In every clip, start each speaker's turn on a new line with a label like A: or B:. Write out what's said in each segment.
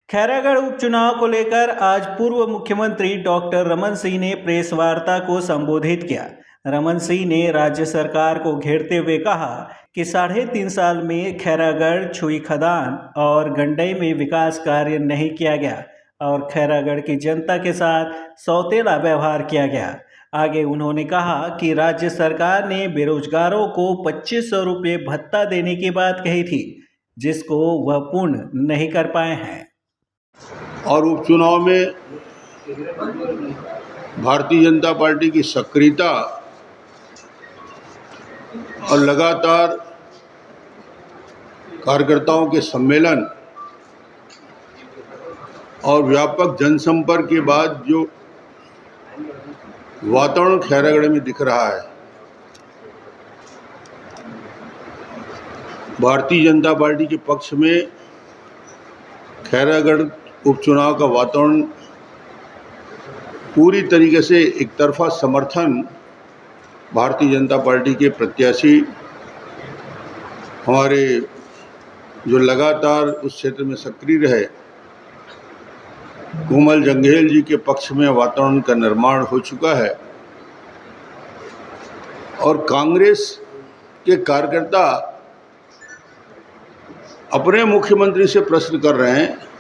A: खैरागढ़ उपचुनाव को लेकर आज पूर्व मुख्यमंत्री डॉक्टर रमन सिंह ने प्रेस वार्ता को संबोधित किया। रमन सिंह ने राज्य सरकार को घेरते हुए कहा कि 3.5 साल में खैरागढ़, छुई खदान और गंडई में विकास कार्य नहीं किया गया और खैरागढ़ की जनता के साथ सौतेला व्यवहार किया गया। आगे उन्होंने कहा कि राज्य सरकार ने बेरोजगारों को 2500 रुपये भत्ता देने की बात कही थी, जिसको वह पूर्ण नहीं कर पाए हैं।
B: और उपचुनाव में भारतीय जनता पार्टी की सक्रियता और लगातार कार्यकर्ताओं के सम्मेलन और व्यापक जनसंपर्क के बाद जो वातावरण खैरागढ़ में दिख रहा है, भारतीय जनता पार्टी के पक्ष में खैरागढ़ उपचुनाव का वातावरण पूरी तरीके से एक तरफा समर्थन भारतीय जनता पार्टी के प्रत्याशी हमारे जो लगातार उस क्षेत्र में सक्रिय रहे कोमल जंघेल जी के पक्ष में वातावरण का निर्माण हो चुका है। और कांग्रेस के कार्यकर्ता अपने मुख्यमंत्री से प्रश्न कर रहे हैं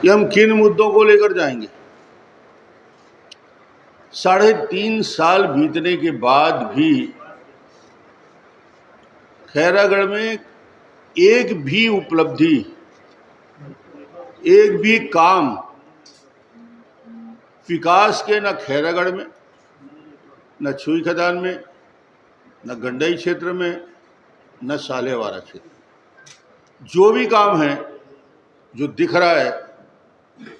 B: कि हम किन मुद्दों को लेकर जाएंगे। 3.5 साल बीतने के बाद भी खैरागढ़ में एक भी उपलब्धि, एक भी काम विकास के न खैरागढ़ में, न छुई खदान में, न गंडई क्षेत्र में, न सालेवारा क्षेत्र। जो भी काम है, जो दिख रहा है,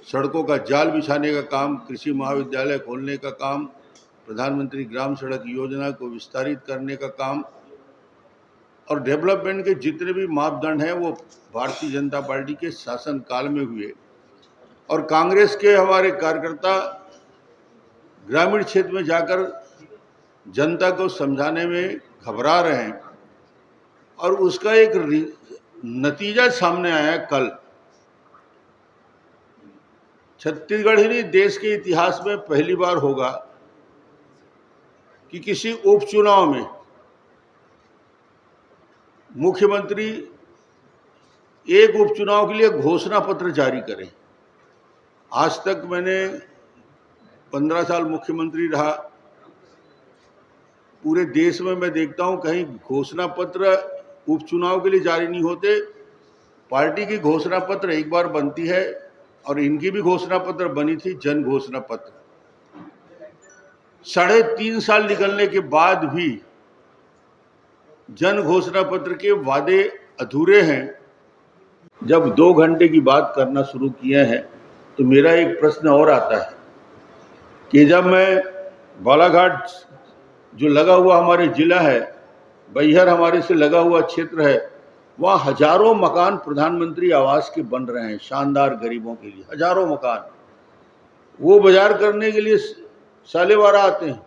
B: सड़कों का जाल बिछाने का काम, कृषि महाविद्यालय खोलने का काम, प्रधानमंत्री ग्राम सड़क योजना को विस्तारित करने का काम और डेवलपमेंट के जितने भी मापदंड हैं वो भारतीय जनता पार्टी के शासनकाल में हुए। और कांग्रेस के हमारे कार्यकर्ता ग्रामीण क्षेत्र में जाकर जनता को समझाने में घबरा रहे हैं और उसका एक नतीजा सामने आया कल। छत्तीसगढ़ ही नहीं, देश के इतिहास में पहली बार होगा कि किसी उपचुनाव में मुख्यमंत्री एक उपचुनाव के लिए घोषणा पत्र जारी करें। आज तक मैंने 15 साल मुख्यमंत्री रहा, पूरे देश में मैं देखता हूं कहीं घोषणा पत्र उपचुनाव के लिए जारी नहीं होते। पार्टी की घोषणा पत्र एक बार बनती है और इनकी भी घोषणा पत्र बनी थी, जन घोषणा पत्र। 3.5 साल निकलने के बाद भी जन घोषणा पत्र के वादे अधूरे हैं। जब 2 घंटे की बात करना शुरू किए हैं तो मेरा एक प्रश्न और आता है कि जब मैं बालाघाट जो लगा हुआ हमारे जिला है, बैहर हमारे से लगा हुआ क्षेत्र है, वहाँ हजारों मकान प्रधानमंत्री आवास के बन रहे हैं, शानदार गरीबों के लिए हजारों मकान। वो बाजार करने के लिए सालेवारा आते हैं,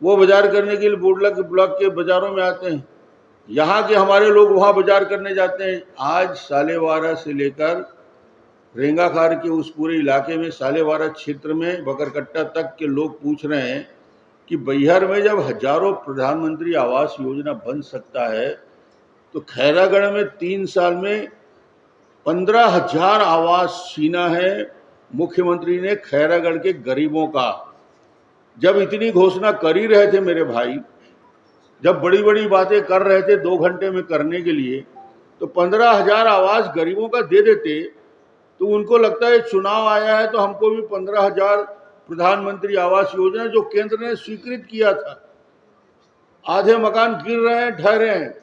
B: वो बाजार करने के लिए बोडला के ब्लॉक के बाजारों में आते हैं, यहाँ के हमारे लोग वहाँ बाजार करने जाते हैं। आज सालेवारा से लेकर रेंगाखार के उस पूरे इलाके में, सालेवारा क्षेत्र में बकरकट्टा तक के लोग पूछ रहे हैं कि बैहर में जब हजारों प्रधानमंत्री आवास योजना बन सकता है तो खैरागढ़ में 3 साल में 15,000 आवास छीना है मुख्यमंत्री ने खैरागढ़ के गरीबों का। जब इतनी घोषणा कर ही रहे थे मेरे भाई, जब बड़ी बड़ी बातें कर रहे थे 2 घंटे में करने के लिए, तो 15,000 आवास गरीबों का दे देते तो उनको लगता है चुनाव आया है तो हमको भी 15,000 प्रधानमंत्री आवास योजना जो केंद्र ने स्वीकृत किया था। आधे मकान गिर रहे हैं, ढह रहे हैं,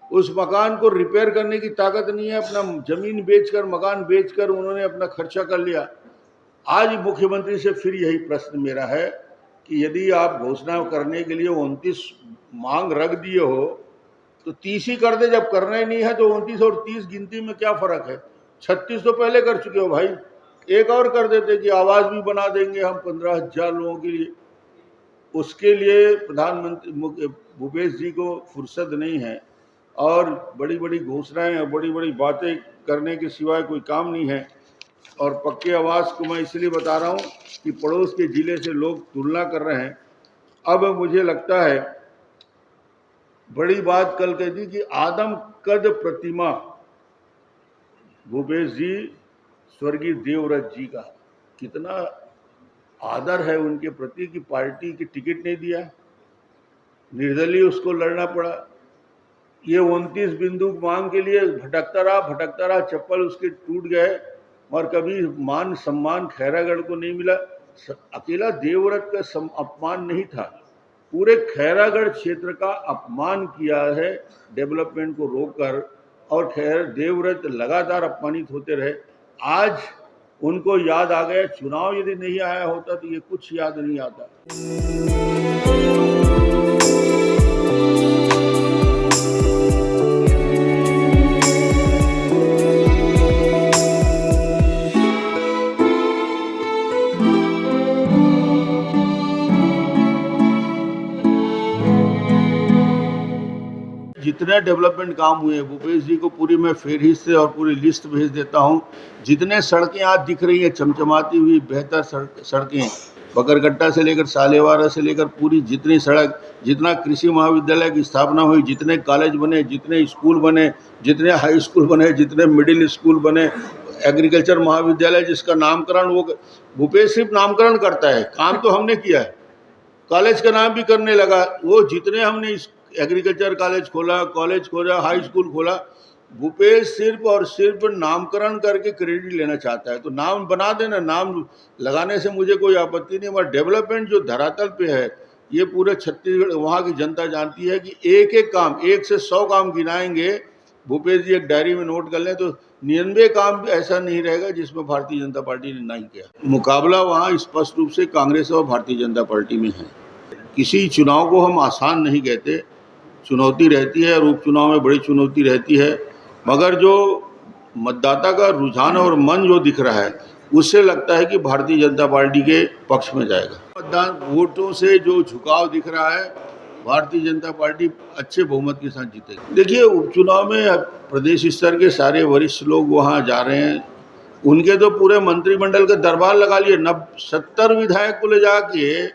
B: उस मकान को रिपेयर करने की ताकत नहीं है। अपना जमीन बेचकर, मकान बेचकर उन्होंने अपना खर्चा कर लिया। आज मुख्यमंत्री से फिर यही प्रश्न मेरा है कि यदि आप घोषणा करने के लिए 29 मांग रख दिए हो तो 30 ही कर दे। जब करना ही नहीं है तो 29 और 30 गिनती में क्या फर्क है? 36 तो पहले कर चुके हो भाई, एक और कर देते कि आवास भी बना देंगे हम 15,000 लोगों के लिए। उसके लिए प्रधानमंत्री भूपेश जी को फुर्सत नहीं है और बड़ी बड़ी घोषणाएं और बड़ी बड़ी बातें करने के सिवाय कोई काम नहीं है। और पक्के आवास को मैं इसलिए बता रहा हूं कि पड़ोस के जिले से लोग तुलना कर रहे हैं। अब मुझे लगता है बड़ी बात कल कह दी कि आदम कद प्रतिमा भूपेश जी स्वर्गीय देवव्रत जी का कितना आदर है उनके प्रति कि पार्टी की टिकट नहीं दिया, निर्दलीय उसको लड़ना पड़ा। ये 29 बिंदु मांग के लिए भटकता रहा, चप्पल उसके टूट गए और कभी मान सम्मान खैरागढ़ को नहीं मिला। अकेला देवव्रत का अपमान नहीं था, पूरे खैरागढ़ क्षेत्र का अपमान किया है डेवलपमेंट को रोककर, और खैर देवव्रत लगातार अपमानित होते रहे। आज उनको याद आ गया, चुनाव यदि नहीं आया होता तो ये कुछ याद नहीं आता। जितने डेवलपमेंट काम हुए भूपेश जी को पूरी मैं फेहरिस्त से और पूरी लिस्ट भेज देता हूं। जितने सड़कें आज दिख रही हैं चमचमाती हुई बेहतर सड़कें, बकरकट्टा से लेकर सालेवारा से लेकर पूरी जितनी सड़क, जितना कृषि महाविद्यालय की स्थापना हुई, जितने कॉलेज बने, जितने स्कूल बने, जितने हाई स्कूल बने, जितने मिडिल स्कूल बने, एग्रीकल्चर महाविद्यालय जिसका नामकरण वो भूपेश सिर्फ नामकरण करता है, काम तो हमने किया है। कॉलेज का नाम भी करने लगा, वो जितने हमने एग्रीकल्चर कॉलेज खोला, हाई स्कूल खोला, भूपेश सिर्फ और सिर्फ नामकरण करके क्रेडिट लेना चाहता है। तो नाम बना देना, नाम लगाने से मुझे कोई आपत्ति नहीं, मगर डेवलपमेंट जो धरातल पे है ये पूरे छत्तीसगढ़ वहाँ की जनता जानती है कि एक एक काम, 1 से 100 काम गिनाएंगे, भूपेश जी एक डायरी में नोट कर लें तो 99 काम ऐसा नहीं रहेगा जिसमें भारतीय जनता पार्टी ने नहीं किया। मुकाबला वहाँ स्पष्ट रूप से कांग्रेस और भारतीय जनता पार्टी में है। किसी चुनाव को हम आसान नहीं कहते, चुनौती रहती है और उपचुनाव में बड़ी चुनौती रहती है, मगर जो मतदाता का रुझान और मन जो दिख रहा है उससे लगता है कि भारतीय जनता पार्टी के पक्ष में जाएगा। मतदान वोटों से जो झुकाव दिख रहा है, भारतीय जनता पार्टी अच्छे बहुमत के साथ जीतेगी। देखिए उपचुनाव में प्रदेश स्तर के सारे वरिष्ठ लोग वहाँ जा रहे हैं, उनके तो पूरे मंत्रिमंडल का दरबार लगा लिए। 70 विधायक को ले जाके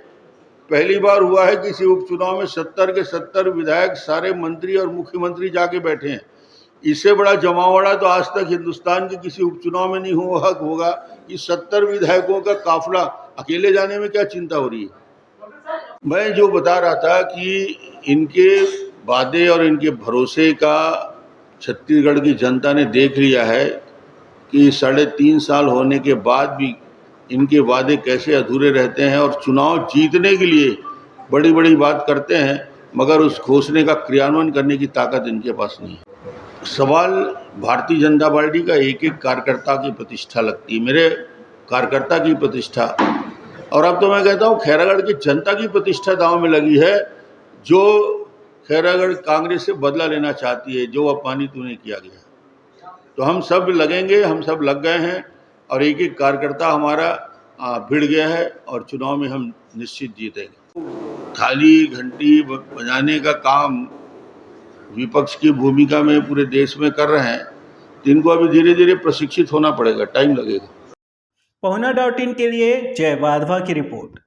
B: पहली बार हुआ है किसी उपचुनाव में 70 के 70 विधायक, सारे मंत्री और मुख्यमंत्री जाके बैठे हैं। इससे बड़ा जमावड़ा तो आज तक हिंदुस्तान के किसी उपचुनाव में नहीं होगा कि 70 विधायकों का काफिला अकेले जाने में क्या चिंता हो रही है। मैं जो बता रहा था कि इनके वादे और इनके भरोसे का छत्तीसगढ़ की जनता ने देख लिया है कि 3.5 साल होने के बाद भी इनके वादे कैसे अधूरे रहते हैं और चुनाव जीतने के लिए बड़ी बड़ी बात करते हैं, मगर उस घोषणे का क्रियान्वयन करने की ताकत इनके पास नहीं है। सवाल भारतीय जनता पार्टी का एक एक कार्यकर्ता की प्रतिष्ठा लगती है, मेरे कार्यकर्ता की प्रतिष्ठा, और अब तो मैं कहता हूँ खैरागढ़ की जनता की प्रतिष्ठा दांव में लगी है, जो खैरागढ़ कांग्रेस से बदला लेना चाहती है, जो अपमानित उन्हें किया गया। तो हम सब लगेंगे, हम सब लग गए हैं और एक एक कार्यकर्ता हमारा भिड़ गया है और चुनाव में हम निश्चित जीतेंगे। थाली घंटी बजाने का काम विपक्ष की भूमिका में पूरे देश में कर रहे हैं, तो इनको अभी धीरे धीरे प्रशिक्षित होना पड़ेगा, टाइम लगेगा।
A: पहुना.in के लिए जय वाधवा की रिपोर्ट।